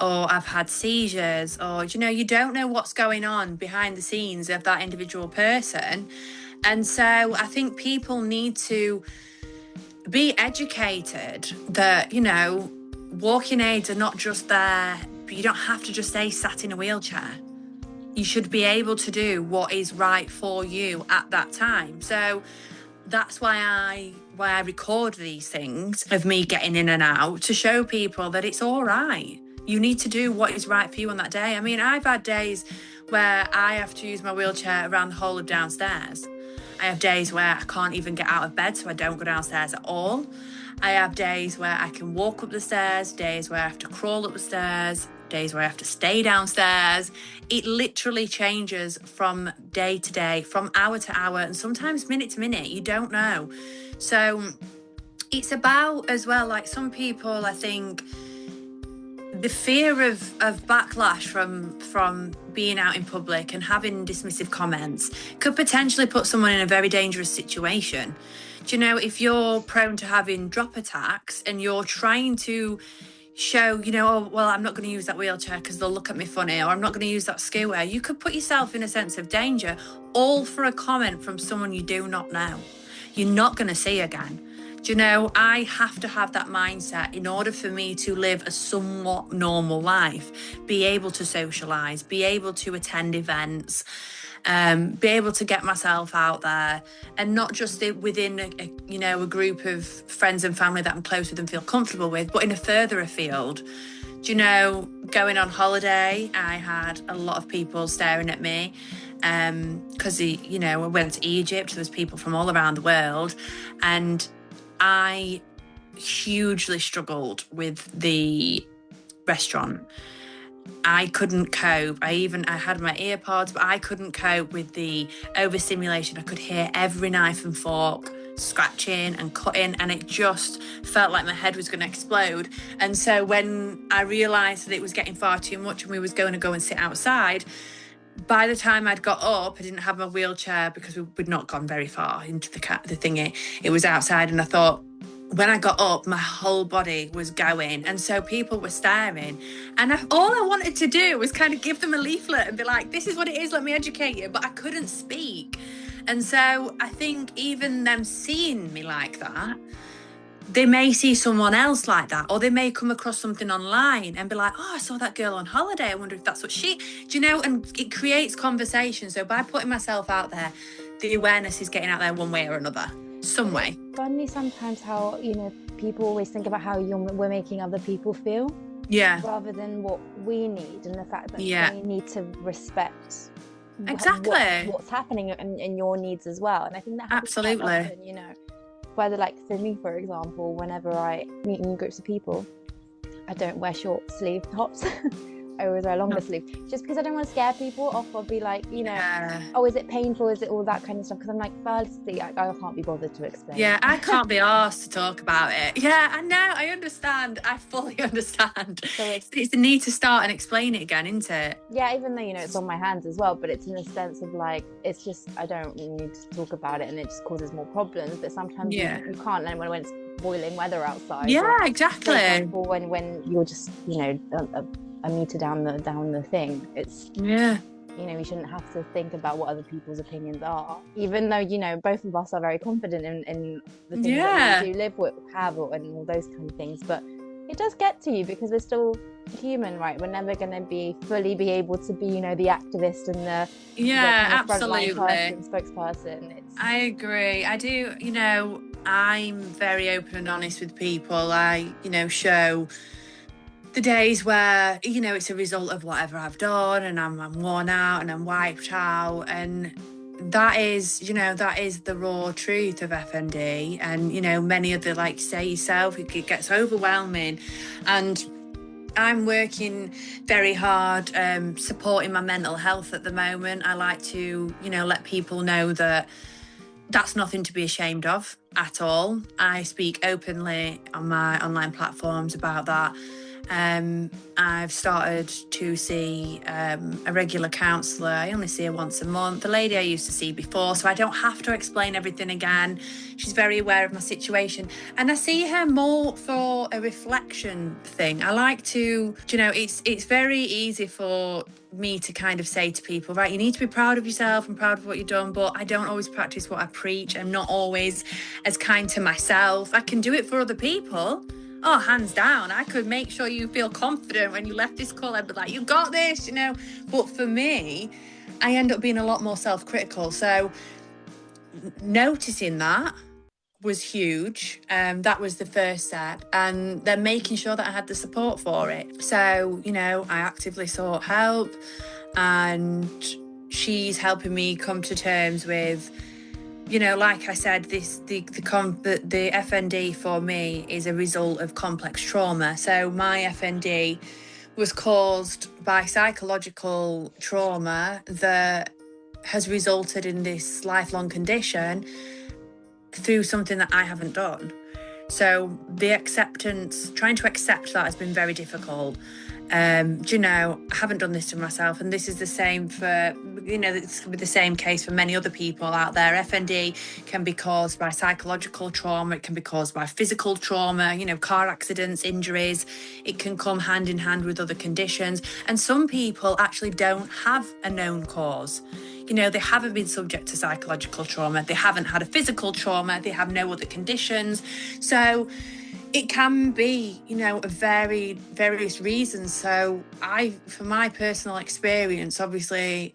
or I've had seizures, or, you don't know what's going on behind the scenes of that individual person. And so I think people need to be educated that, walking aids are not just there, but you don't have to just stay sat in a wheelchair. You should be able to do what is right for you at that time. So that's why I record these things of me getting in and out, to show people that it's all right. You need to do what is right for you on that day. I mean, I've had days where I have to use my wheelchair around the whole of downstairs. I have days where I can't even get out of bed, so I don't go downstairs at all. I have days where I can walk up the stairs, days where I have to crawl up the stairs, days where I have to stay downstairs. It literally changes from day to day, from hour to hour, and sometimes minute to minute. You don't know. So it's about, as well, like, some people, I think, the fear of backlash from being out in public and having dismissive comments could potentially put someone in a very dangerous situation. Do you know, if you're prone to having drop attacks and you're trying to show, oh, well, I'm not going to use that wheelchair because they'll look at me funny, or I'm not going to use that scooter, you could put yourself in a sense of danger, all for a comment from someone you do not know. You're not going to see again. Do you know, I have to have that mindset in order for me to live a somewhat normal life, be able to socialise, be able to attend events, be able to get myself out there, and not just within a group of friends and family that I'm close with and feel comfortable with, but in a further afield. Do you know, going on holiday, I had a lot of people staring at me because, I went to Egypt. There was people from all around the world, and I hugely struggled with the restaurant. I couldn't cope. I had my earpods, but I couldn't cope with the overstimulation. I could hear every knife and fork scratching and cutting, and it just felt like my head was going to explode. And so when I realised that it was getting far too much and we was going to go and sit outside, by the time I'd got up, I didn't have my wheelchair because we'd not gone very far into the thingy. It was outside, and I thought, when I got up, my whole body was going, and so people were staring, and all I wanted to do was kind of give them a leaflet and be like, this is what it is, let me educate you, but I couldn't speak. And so I think even them seeing me like that, they may see someone else like that, or they may come across something online and be like, oh, I saw that girl on holiday, I wonder if that's what do you know, and it creates conversation. So by putting myself out there, the awareness is getting out there one way or another, some way. It's funny sometimes how, people always think about how we're making other people feel, rather than what we need, and the fact that they need to respect exactly what's happening in your needs as well. And I think that happens absolutely quite often, whether, like, for me, for example, whenever I meet new groups of people, I don't wear short sleeve tops. I always wear longer sleeve, just because I don't want to scare people off or be like, oh, is it painful? Is it all that kind of stuff? Because I'm like, firstly, I can't be bothered to explain. Yeah, I can't be arsed to talk about it. Yeah, I know, I understand. I fully understand. So it's the need to start and explain it again, isn't it? Yeah, even though, it's on my hands as well, but it's in the sense of, like, it's just, I don't need to talk about it, and it just causes more problems. But sometimes you can't, and when it's boiling weather outside. Yeah, exactly. For example, when you're just, you know, a meter down the thing, it's, yeah, you know, we shouldn't have to think about what other people's opinions are, even though, you know, both of us are very confident in the things that we do live with, and all those kind of things. But it does get to you because we're still human, right? We're never going to fully be able to be, you know, the activist and the kind of absolutely frontline spokesperson. I agree. I do, you know, I'm very open and honest with people. I, you know, show the days where, you know, it's a result of whatever I've done, and I'm worn out and I'm wiped out, and that is, you know, that is the raw truth of FND. And, you know, many of the, like say yourself, it gets overwhelming, and I'm working very hard supporting my mental health at the moment. I like to, you know, let people know that that's nothing to be ashamed of at all. I speak openly on my online platforms about that. I've started to see a regular counsellor. I only see her once a month. The lady I used to see before, so I don't have to explain everything again. She's very aware of my situation, and I see her more for a reflection thing. I like to, you know, it's very easy for me to kind of say to people, right, you need to be proud of yourself and proud of what you've done, but I don't always practice what I preach. I'm not always as kind to myself. I can do it for other people. Oh, hands down, I could make sure you feel confident when you left this call. I'd be like, you got this, you know. But for me, I end up being a lot more self-critical. So noticing that was huge. That was the first step. And then making sure that I had the support for it. So, you know, I actively sought help, and she's helping me come to terms with, you know, like I said, the FND for me is a result of complex trauma. So my FND was caused by psychological trauma that has resulted in this lifelong condition through something that I haven't done. So trying to accept that has been very difficult. You know, I haven't done this to myself, and this is the same for, you know, it's going to be the same case for many other people out there. FND can be caused by psychological trauma. It can be caused by physical trauma, you know, car accidents, injuries. It can come hand in hand with other conditions. And some people actually don't have a known cause. You know, they haven't been subject to psychological trauma. They haven't had a physical trauma. They have no other conditions. So it can be, you know, various reasons. So for my personal experience, obviously,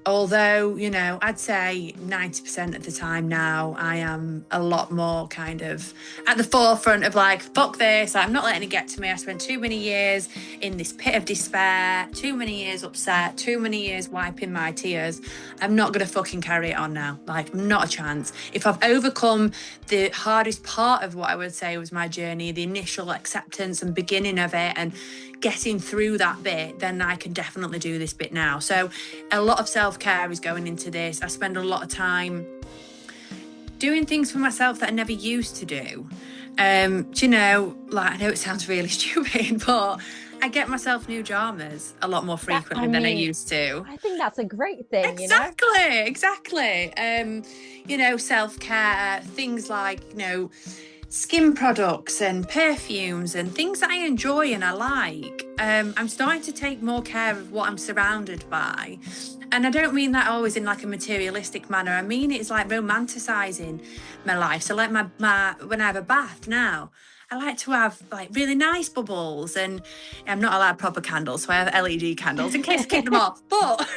although, you know, I'd say 90% of the time now, I am a lot more kind of at the forefront of like, fuck this, I'm not letting it get to me. I spent too many years in this pit of despair, too many years upset, too many years wiping my tears. I'm not going to fucking carry it on now. Like, not a chance. If I've overcome the hardest part of what I would say was my journey, the initial acceptance and beginning of it, and getting through that bit, then I can definitely do this bit now. So a lot of self-care is going into this. I spend a lot of time doing things for myself that I never used to do. Do you know, like, I know it sounds really stupid, but I get myself new pajamas a lot more frequently than I used to. I think that's a great thing. Exactly, you know? Exactly. You know, self-care, things like, you know, skin products and perfumes and things that I enjoy and I like. I'm starting to take more care of what I'm surrounded by. And I don't mean that always in like a materialistic manner. I mean it's like romanticizing my life. So like my when I have a bath now, I like to have like really nice bubbles, and I'm not allowed proper candles, so I have LED candles in case I kick them off. But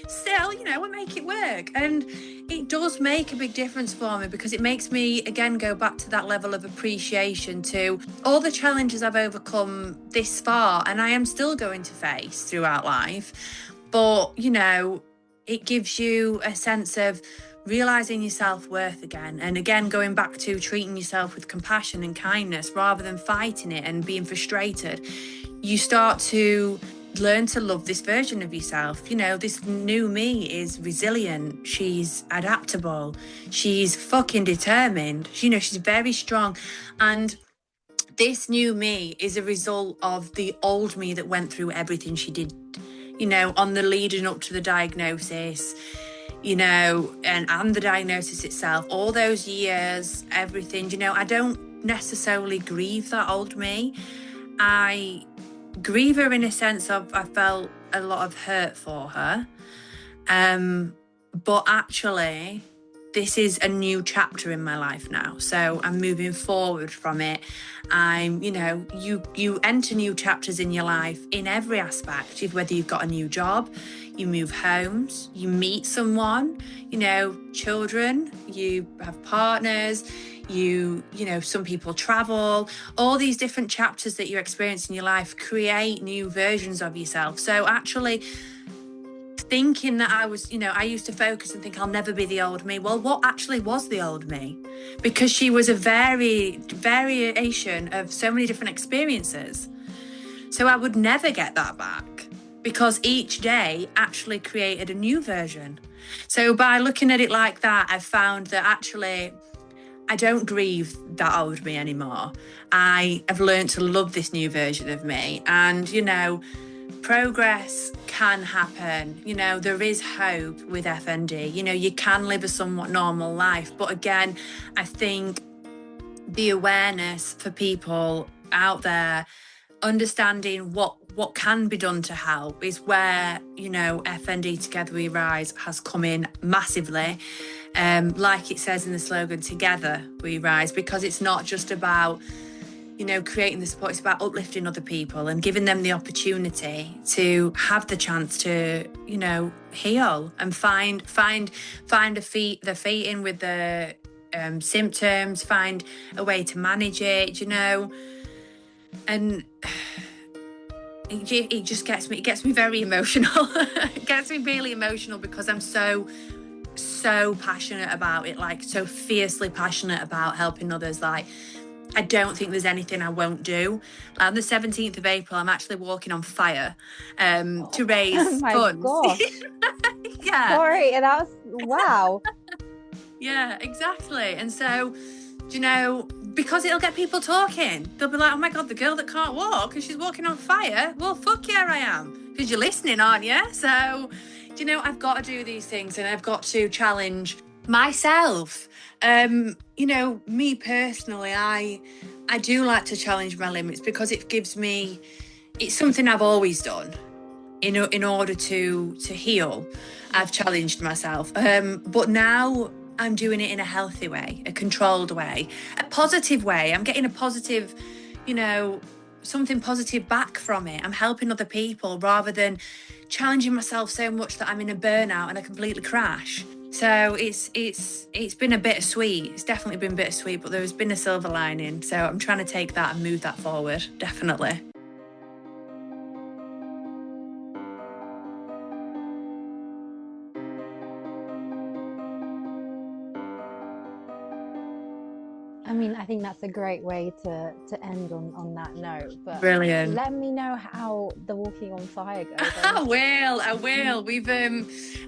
still, you know, we make it work. And it does make a big difference for me, because it makes me, again, go back to that level of appreciation to all the challenges I've overcome this far, and I am still going to face throughout life. But, you know, it gives you a sense of realising your self-worth again. And again, going back to treating yourself with compassion and kindness rather than fighting it and being frustrated. You start to learn to love this version of yourself. You know, this new me is resilient. She's adaptable. She's fucking determined. You know, she's very strong. And this new me is a result of the old me that went through everything she did, you know, on the leading up to the diagnosis. and the diagnosis itself, all those years, everything, I don't necessarily grieve that old me. I grieve her in a sense of I felt a lot of hurt for her. But actually, this is a new chapter in my life now. So I'm moving forward from it. You enter new chapters in your life in every aspect, whether you've got a new job, you move homes, you meet someone, children, you have partners, some people travel, all these different chapters that you experience in your life create new versions of yourself. So actually, thinking that I used to focus and think I'll never be the old me. Well, what actually was the old me? Because she was a variation of so many different experiences. So I would never get that back because each day actually created a new version. So by looking at it like that, I've found that actually I don't grieve that old me anymore. I have learned to love this new version of me. And, progress can happen. There is hope with FND. You can live a somewhat normal life. But again, I think the awareness for people out there, understanding what can be done to help is where, FND Together We Rise has come in massively. Like it says in the slogan, Together We Rise, because it's not just about creating the support, it's about uplifting other people and giving them the opportunity to have the chance to, heal and find their feet in with the symptoms, find a way to manage it, and it just gets me very emotional. It gets me really emotional because I'm so passionate about it, so fiercely passionate about helping others. I don't think there's anything I won't do. On the 17th of April, I'm actually walking on fire to raise funds. Gosh. Yeah. Sorry, that's wow. Yeah, exactly. And so, because it'll get people talking. They'll be like, oh my God, the girl that can't walk because she's walking on fire. Well, fuck yeah, I am. Because you're listening, aren't you? So, I've got to do these things and I've got to challenge myself. Me personally, I do like to challenge my limits because it's something I've always done in order to heal. I've challenged myself. But now I'm doing it in a healthy way, a controlled way, a positive way. I'm getting a positive, something positive back from it. I'm helping other people rather than challenging myself so much that I'm in a burnout and I completely crash. So it's been a bittersweet. It's definitely been bittersweet, but there's been a silver lining. So I'm trying to take that and move that forward, definitely. I mean, I think that's a great way to end on that note. But brilliant. Let me know how the Walking on Fire goes. I will.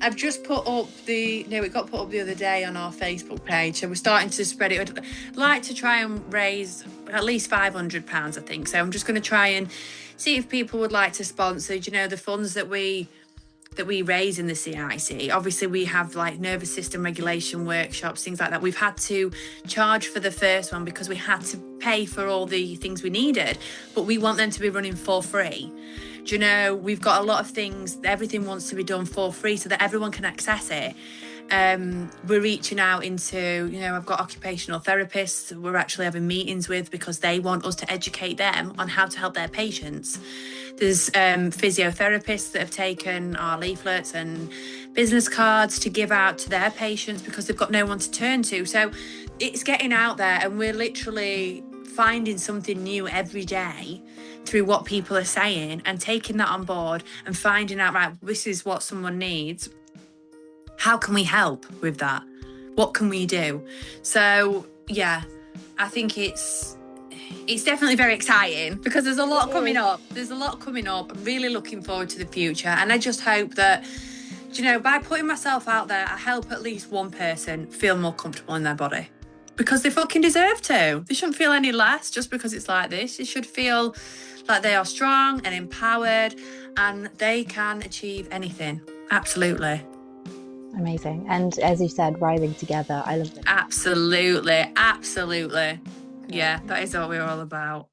I've just put up it got put up the other day on our Facebook page. So we're starting to spread it. I'd like to try and raise at least £500, I think. So I'm just going to try and see if people would like to sponsor, the funds that we raise in the CIC. Obviously, we have nervous system regulation workshops, things like that. We've had to charge for the first one because we had to pay for all the things we needed, but we want them to be running for free. We've got a lot of things, everything wants to be done for free so that everyone can access it. We're reaching out into, I've got occupational therapists we're actually having meetings with because they want us to educate them on how to help their patients. There's physiotherapists that have taken our leaflets and business cards to give out to their patients because they've got no one to turn to. So it's getting out there and we're literally finding something new every day through what people are saying and taking that on board and finding out, right, this is what someone needs. How can we help with that? What can we do? So, yeah, I think it's definitely very exciting because there's a lot coming up. I'm really looking forward to the future. And I just hope that, by putting myself out there, I help at least one person feel more comfortable in their body. Because they fucking deserve to. They shouldn't feel any less just because it's like this. They should feel like they are strong and empowered and they can achieve anything. Absolutely. Amazing. And as you said, writhing together. I love that. Absolutely. Great. Yeah, that is what we're all about.